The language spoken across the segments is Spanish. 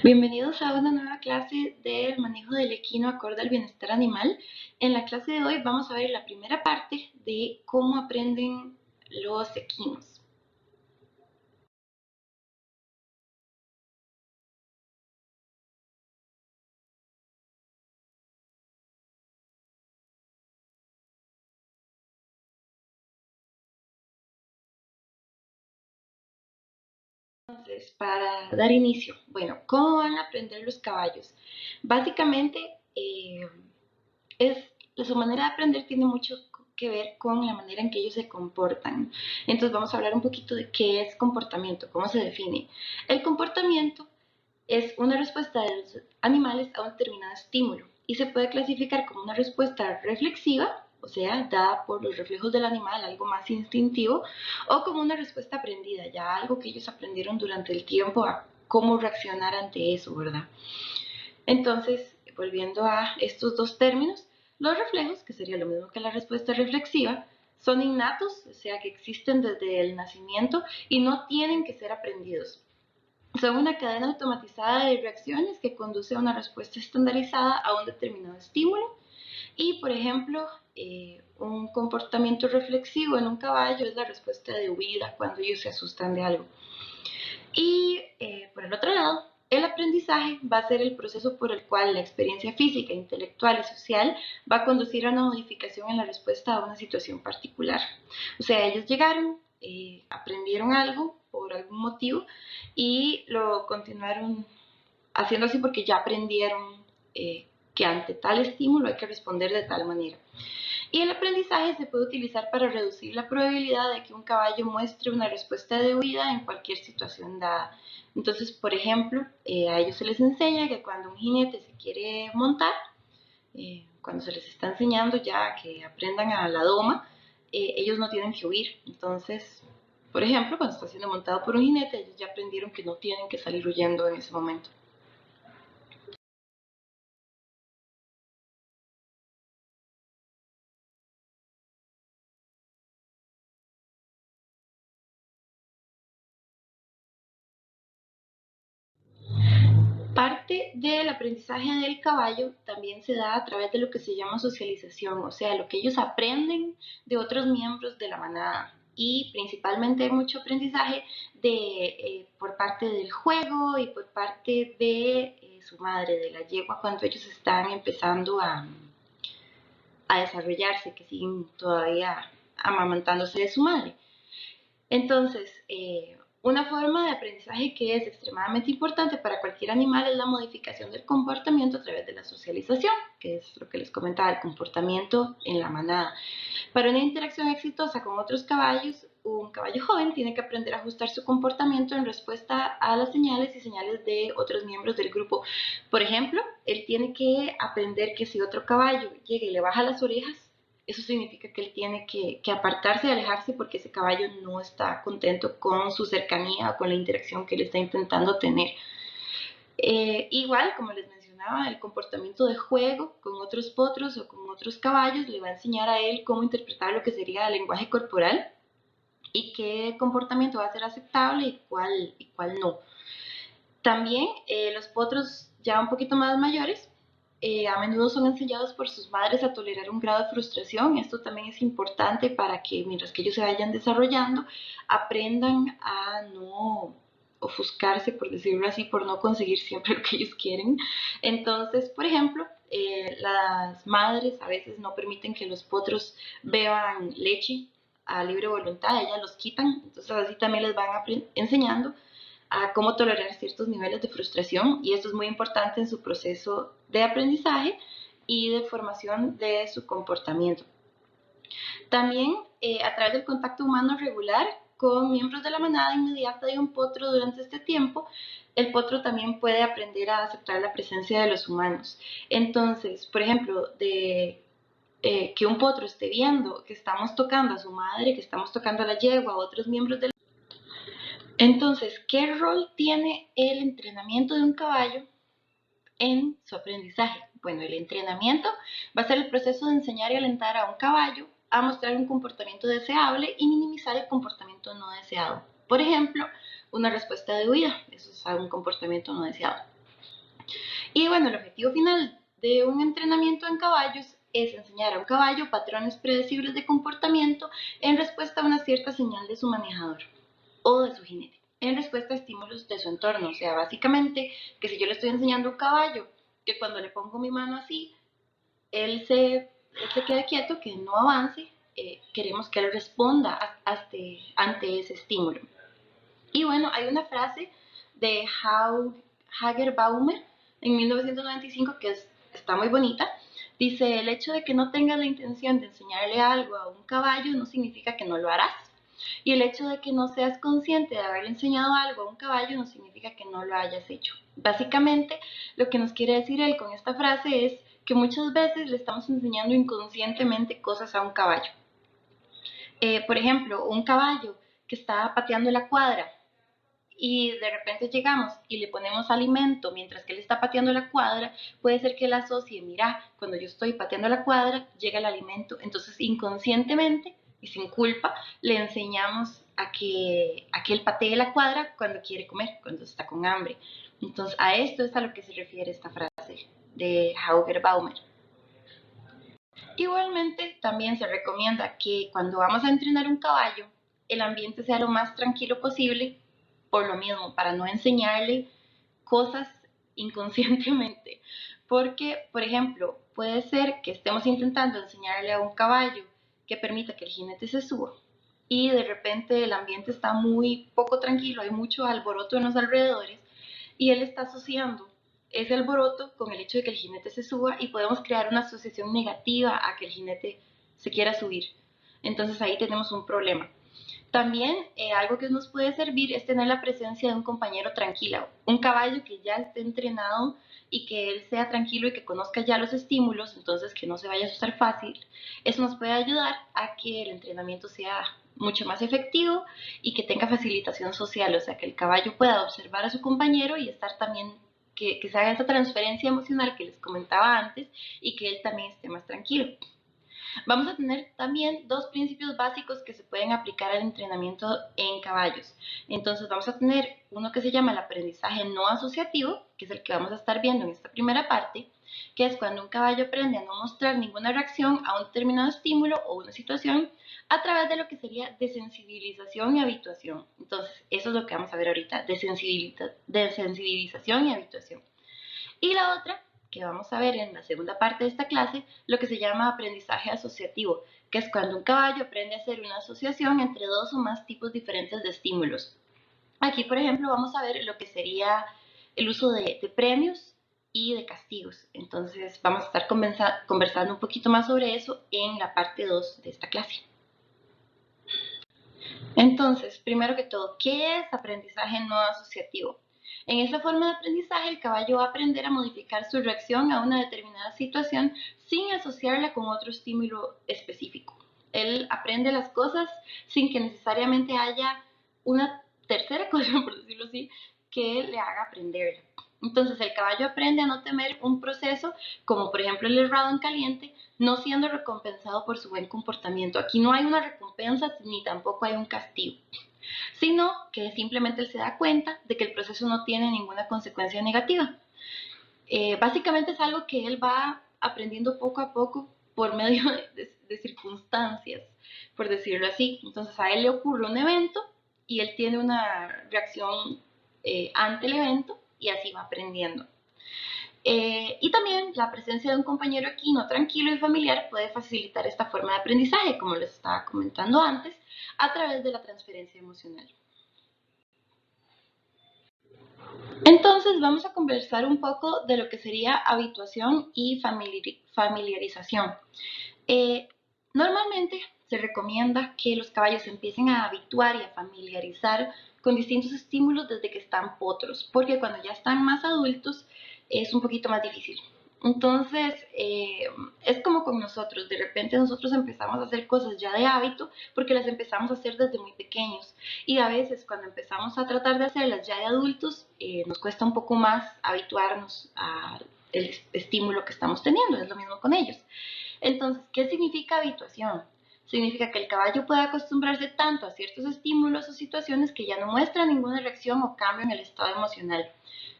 Bienvenidos a una nueva clase del manejo del equino acorde al bienestar animal. En la clase de hoy vamos a ver la primera parte de cómo aprenden los equinos. Entonces, para dar inicio, bueno, ¿cómo van a aprender los caballos? Básicamente, es, su manera de aprender tiene mucho que ver con la manera en que ellos se comportan. Entonces vamos a hablar un poquito de qué es comportamiento, cómo se define. El comportamiento es una respuesta de los animales a un determinado estímulo y se puede clasificar como una respuesta reflexiva, o sea, dada por los reflejos del animal, algo más instintivo, o como una respuesta aprendida, ya algo que ellos aprendieron durante el tiempo a cómo reaccionar ante eso, ¿verdad? Entonces, volviendo a estos dos términos, los reflejos, que sería lo mismo que la respuesta reflexiva, son innatos, o sea, que existen desde el nacimiento y no tienen que ser aprendidos. Son una cadena automatizada de reacciones que conduce a una respuesta estandarizada a un determinado estímulo. Y, por ejemplo, un comportamiento reflexivo en un caballo es la respuesta de huida cuando ellos se asustan de algo. Y por el otro lado, el aprendizaje va a ser el proceso por el cual la experiencia física, intelectual y social va a conducir a una modificación en la respuesta a una situación particular. O sea, ellos llegaron, aprendieron algo por algún motivo y lo continuaron haciendo así porque ya aprendieron que ante tal estímulo hay que responder de tal manera. Y el aprendizaje se puede utilizar para reducir la probabilidad de que un caballo muestre una respuesta de huida en cualquier situación dada. Entonces, por ejemplo, a ellos se les enseña que cuando un jinete se quiere montar, cuando se les está enseñando ya que aprendan a la doma, ellos no tienen que huir. Entonces, por ejemplo, cuando está siendo montado por un jinete, ellos ya aprendieron que no tienen que salir huyendo en ese momento. Parte del aprendizaje del caballo también se da a través de lo que se llama socialización, o sea, lo que ellos aprenden de otros miembros de la manada. Y principalmente hay mucho aprendizaje por parte del juego y por parte de su madre, de la yegua, cuando ellos están empezando a desarrollarse, que siguen todavía amamantándose de su madre. Entonces, una forma de aprendizaje que es extremadamente importante para cualquier animal es la modificación del comportamiento a través de la socialización, que es lo que les comentaba, el comportamiento en la manada. Para una interacción exitosa con otros caballos, un caballo joven tiene que aprender a ajustar su comportamiento en respuesta a las señales y señales de otros miembros del grupo. Por ejemplo, él tiene que aprender que si otro caballo llega y le baja las orejas, eso significa que él tiene que apartarse y alejarse porque ese caballo no está contento con su cercanía o con la interacción que él está intentando tener. Igual, como les mencionaba, el comportamiento de juego con otros potros o con otros caballos le va a enseñar a él cómo interpretar lo que sería el lenguaje corporal y qué comportamiento va a ser aceptable y cuál no. También los potros ya un poquito más mayores a menudo son enseñados por sus madres a tolerar un grado de frustración. Esto también es importante para que mientras que ellos se vayan desarrollando, aprendan a no ofuscarse, por decirlo así, por no conseguir siempre lo que ellos quieren. Entonces, por ejemplo, las madres a veces no permiten que los potros beban leche a libre voluntad, ellas los quitan, entonces así también les van enseñando a cómo tolerar ciertos niveles de frustración y esto es muy importante en su proceso de aprendizaje y de formación de su comportamiento. También a través del contacto humano regular con miembros de la manada inmediata de un potro durante este tiempo, el potro también puede aprender a aceptar la presencia de los humanos. Entonces, por ejemplo, que un potro esté viendo que estamos tocando a su madre, que estamos tocando a la yegua, a otros miembros del... Entonces, ¿qué rol tiene el entrenamiento de un caballo en su aprendizaje? Bueno, el entrenamiento va a ser el proceso de enseñar y alentar a un caballo a mostrar un comportamiento deseable y minimizar el comportamiento no deseado. Por ejemplo, una respuesta de huida, eso es un comportamiento no deseado. Y bueno, el objetivo final de un entrenamiento en caballos es enseñar a un caballo patrones predecibles de comportamiento en respuesta a una cierta señal de su manejador o de su jinete, en respuesta a estímulos de su entorno. O sea, básicamente que si yo le estoy enseñando a un caballo que cuando le pongo mi mano así, él se quede quieto, que no avance, queremos que él responda ante ese estímulo. Y bueno, hay una frase de Hagerbaumer en 1995 que está muy bonita. Dice, el hecho de que no tengas la intención de enseñarle algo a un caballo no significa que no lo harás. Y el hecho de que no seas consciente de haberle enseñado algo a un caballo no significa que no lo hayas hecho. Básicamente, lo que nos quiere decir él con esta frase es que muchas veces le estamos enseñando inconscientemente cosas a un caballo. Por ejemplo, un caballo que está pateando la cuadra y de repente llegamos y le ponemos alimento mientras que él está pateando la cuadra, puede ser que él asocie, mira, cuando yo estoy pateando la cuadra, llega el alimento. Entonces, inconscientemente y sin culpa, le enseñamos a que él patee la cuadra cuando quiere comer, cuando está con hambre. Entonces, a esto es a lo que se refiere esta frase de Hauger Baumer. Igualmente, también se recomienda que cuando vamos a entrenar un caballo, el ambiente sea lo más tranquilo posible, por lo mismo, para no enseñarle cosas inconscientemente. Porque, por ejemplo, puede ser que estemos intentando enseñarle a un caballo que permita que el jinete se suba y de repente el ambiente está muy poco tranquilo, hay mucho alboroto en los alrededores y él está asociando ese alboroto con el hecho de que el jinete se suba y podemos crear una asociación negativa a que el jinete se quiera subir. Entonces ahí tenemos un problema. También algo que nos puede servir es tener la presencia de un compañero tranquilo, un caballo que ya esté entrenado y que él sea tranquilo y que conozca ya los estímulos, entonces que no se vaya a asustar fácil. Eso nos puede ayudar a que el entrenamiento sea mucho más efectivo y que tenga facilitación social, o sea, que el caballo pueda observar a su compañero y estar también, que se haga esa transferencia emocional que les comentaba antes y que él también esté más tranquilo. Vamos a tener también dos principios básicos que se pueden aplicar al entrenamiento en caballos. Entonces vamos a tener uno que se llama el aprendizaje no asociativo, que es el que vamos a estar viendo en esta primera parte, que es cuando un caballo aprende a no mostrar ninguna reacción a un determinado estímulo o una situación a través de lo que sería desensibilización y habituación. Entonces, eso es lo que vamos a ver ahorita, desensibilización y habituación. Y la otra, que vamos a ver en la segunda parte de esta clase, lo que se llama aprendizaje asociativo, que es cuando un caballo aprende a hacer una asociación entre dos o más tipos diferentes de estímulos. Aquí, por ejemplo, vamos a ver lo que sería el uso de premios y de castigos. Entonces, vamos a estar conversando un poquito más sobre eso en la parte 2 de esta clase. Entonces, primero que todo, ¿qué es aprendizaje no asociativo? En esta forma de aprendizaje, el caballo va a aprender a modificar su reacción a una determinada situación sin asociarla con otro estímulo específico. Él aprende las cosas sin que necesariamente haya una tercera cosa, por decirlo así, que le haga aprender. Entonces, el caballo aprende a no temer un proceso, como por ejemplo el herrado en caliente, no siendo recompensado por su buen comportamiento. Aquí no hay una recompensa ni tampoco hay un castigo, sino que simplemente él se da cuenta de que el proceso no tiene ninguna consecuencia negativa. Básicamente es algo que él va aprendiendo poco a poco por medio de circunstancias, por decirlo así. Entonces a él le ocurre un evento y él tiene una reacción ante el evento y así va aprendiendo. Y también la presencia de un compañero equino tranquilo y familiar puede facilitar esta forma de aprendizaje, como les estaba comentando antes, a través de la transferencia emocional. Entonces vamos a conversar un poco de lo que sería habituación y familiarización. Normalmente se recomienda que los caballos empiecen a habituar y a familiarizar con distintos estímulos desde que están potros, porque cuando ya están más adultos es un poquito más difícil. Entonces, es como con nosotros, de repente nosotros empezamos a hacer cosas ya de hábito porque las empezamos a hacer desde muy pequeños y a veces cuando empezamos a tratar de hacerlas ya de adultos nos cuesta un poco más habituarnos al estímulo que estamos teniendo, es lo mismo con ellos. Entonces, ¿qué significa habituación? Significa que el caballo puede acostumbrarse tanto a ciertos estímulos o situaciones que ya no muestra ninguna reacción o cambio en el estado emocional.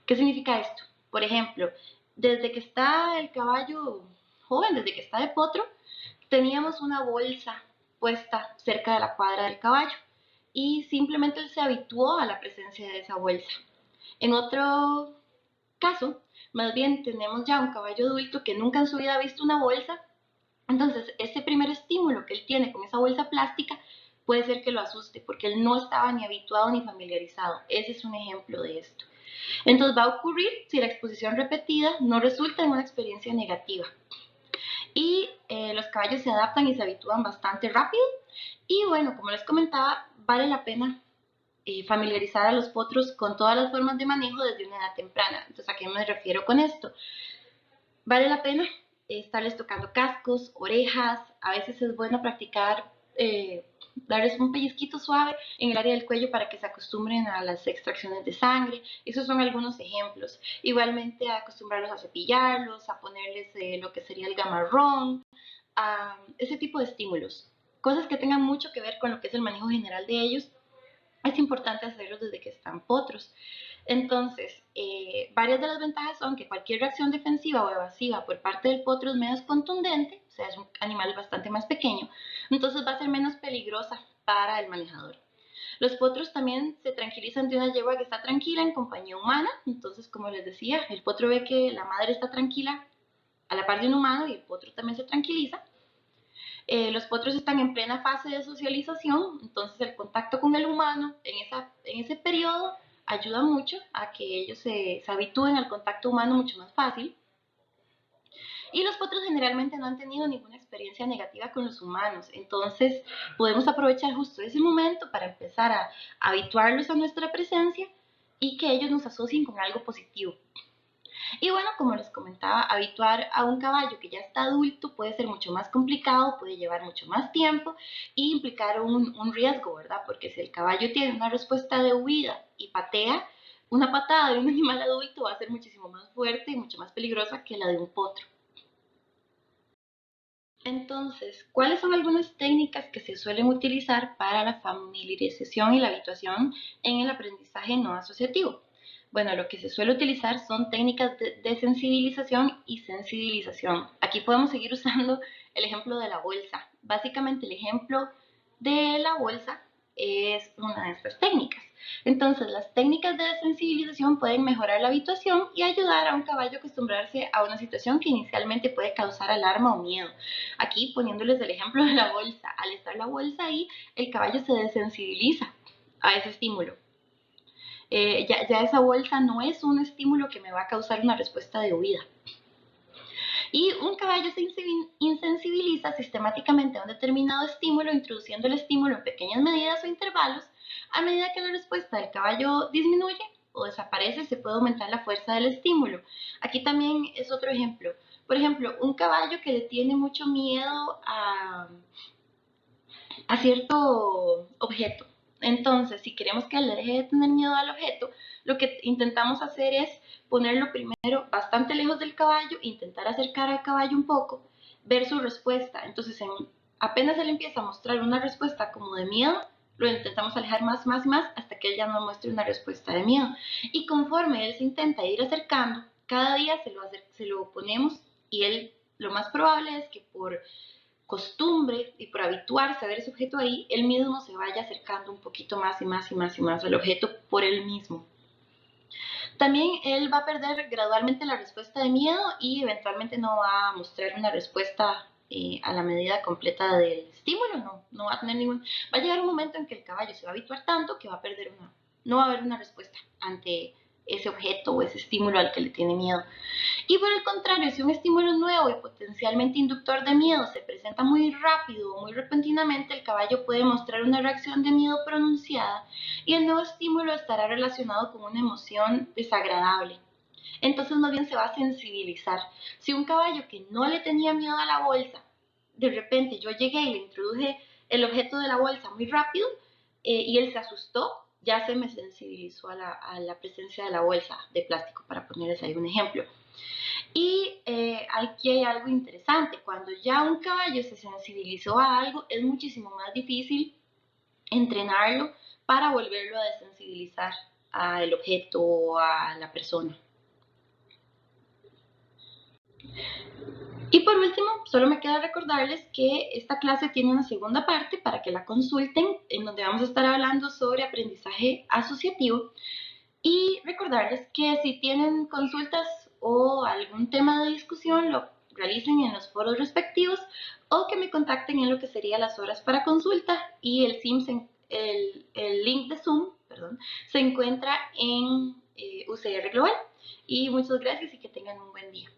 ¿Qué significa esto? Por ejemplo, desde que está el caballo joven, desde que está de potro, teníamos una bolsa puesta cerca de la cuadra del caballo y simplemente él se habituó a la presencia de esa bolsa. En otro caso, más bien tenemos ya un caballo adulto que nunca en su vida ha visto una bolsa, entonces ese primer estímulo que él tiene con esa bolsa plástica puede ser que lo asuste porque él no estaba ni habituado ni familiarizado. Ese es un ejemplo de esto. Entonces va a ocurrir si la exposición repetida no resulta en una experiencia negativa. Y los caballos se adaptan y se habitúan bastante rápido. Y bueno, como les comentaba, vale la pena familiarizar a los potros con todas las formas de manejo desde una edad temprana. Entonces, ¿a qué me refiero con esto? Vale la pena estarles tocando cascos, orejas, a veces es bueno practicar, darles un pellizquito suave en el área del cuello para que se acostumbren a las extracciones de sangre. Esos son algunos ejemplos. Igualmente acostumbrarlos a cepillarlos, a ponerles lo que sería el gamarrón, a ese tipo de estímulos. Cosas que tengan mucho que ver con lo que es el manejo general de ellos, es importante hacerlos desde que están potros. Entonces, varias de las ventajas son que cualquier reacción defensiva o evasiva por parte del potro es menos contundente, o sea, es un animal bastante más pequeño, entonces va a ser menos peligrosa para el manejador. Los potros también se tranquilizan de una yegua que está tranquila en compañía humana, entonces, como les decía, el potro ve que la madre está tranquila a la par de un humano y el potro también se tranquiliza. Los potros están en plena fase de socialización, entonces el contacto con el humano en ese periodo ayuda mucho a que ellos se habitúen al contacto humano mucho más fácil. Y los potros generalmente no han tenido ninguna experiencia negativa con los humanos, entonces podemos aprovechar justo ese momento para empezar a habituarlos a nuestra presencia y que ellos nos asocien con algo positivo. Y bueno, como les comentaba, habituar a un caballo que ya está adulto puede ser mucho más complicado, puede llevar mucho más tiempo y implicar un riesgo, ¿verdad? Porque si el caballo tiene una respuesta de huida y patea, una patada de un animal adulto va a ser muchísimo más fuerte y mucho más peligrosa que la de un potro. Entonces, ¿cuáles son algunas técnicas que se suelen utilizar para la familiarización y la habituación en el aprendizaje no asociativo? Bueno, lo que se suele utilizar son técnicas de sensibilización y sensibilización. Aquí podemos seguir usando el ejemplo de la bolsa. Básicamente el ejemplo de la bolsa es una de estas técnicas. Entonces, las técnicas de sensibilización pueden mejorar la habituación y ayudar a un caballo a acostumbrarse a una situación que inicialmente puede causar alarma o miedo. Aquí poniéndoles el ejemplo de la bolsa. Al estar la bolsa ahí, el caballo se desensibiliza a ese estímulo. Ya esa bolsa no es un estímulo que me va a causar una respuesta de huida. Y un caballo se insensibiliza sistemáticamente a un determinado estímulo, introduciendo el estímulo en pequeñas medidas o intervalos. A medida que la respuesta del caballo disminuye o desaparece, se puede aumentar la fuerza del estímulo. Aquí también es otro ejemplo. Por ejemplo, un caballo que le tiene mucho miedo a cierto objeto. Entonces, si queremos que él deje de tener miedo al objeto, lo que intentamos hacer es ponerlo primero bastante lejos del caballo, intentar acercar al caballo un poco, ver su respuesta. Entonces, apenas él empieza a mostrar una respuesta como de miedo, lo intentamos alejar más, más y más hasta que él ya no muestre una respuesta de miedo. Y conforme él se intenta ir acercando, cada día se lo ponemos y él lo más probable es que por costumbre y por habituarse a ver ese objeto ahí, él mismo se vaya acercando un poquito más y más y más y más al objeto por él mismo. También él va a perder gradualmente la respuesta de miedo y eventualmente no va a mostrar una respuesta a la medida completa del estímulo, no va a tener ningún... Va a llegar un momento en que el caballo se va a habituar tanto que va a perder no va a haber una respuesta ante ese objeto o ese estímulo al que le tiene miedo. Y por el contrario, si un estímulo nuevo y potencialmente inductor de miedo se presenta muy rápido o muy repentinamente, el caballo puede mostrar una reacción de miedo pronunciada y el nuevo estímulo estará relacionado con una emoción desagradable. Entonces más bien se va a sensibilizar. Si un caballo que no le tenía miedo a la bolsa, de repente yo llegué y le introduje el objeto de la bolsa muy rápido y él se asustó, ya se me sensibilizó a la presencia de la bolsa de plástico, para ponerles ahí un ejemplo. Y aquí hay algo interesante, cuando ya un caballo se sensibilizó a algo, es muchísimo más difícil entrenarlo para volverlo a desensibilizar al objeto o a la persona. Y por último, solo me queda recordarles que esta clase tiene una segunda parte para que la consulten, en donde vamos a estar hablando sobre aprendizaje asociativo. Y recordarles que si tienen consultas o algún tema de discusión, lo realicen en los foros respectivos o que me contacten en lo que serían las horas para consulta y el link de Zoom, perdón, se encuentra en UCR Global. Y muchas gracias y que tengan un buen día.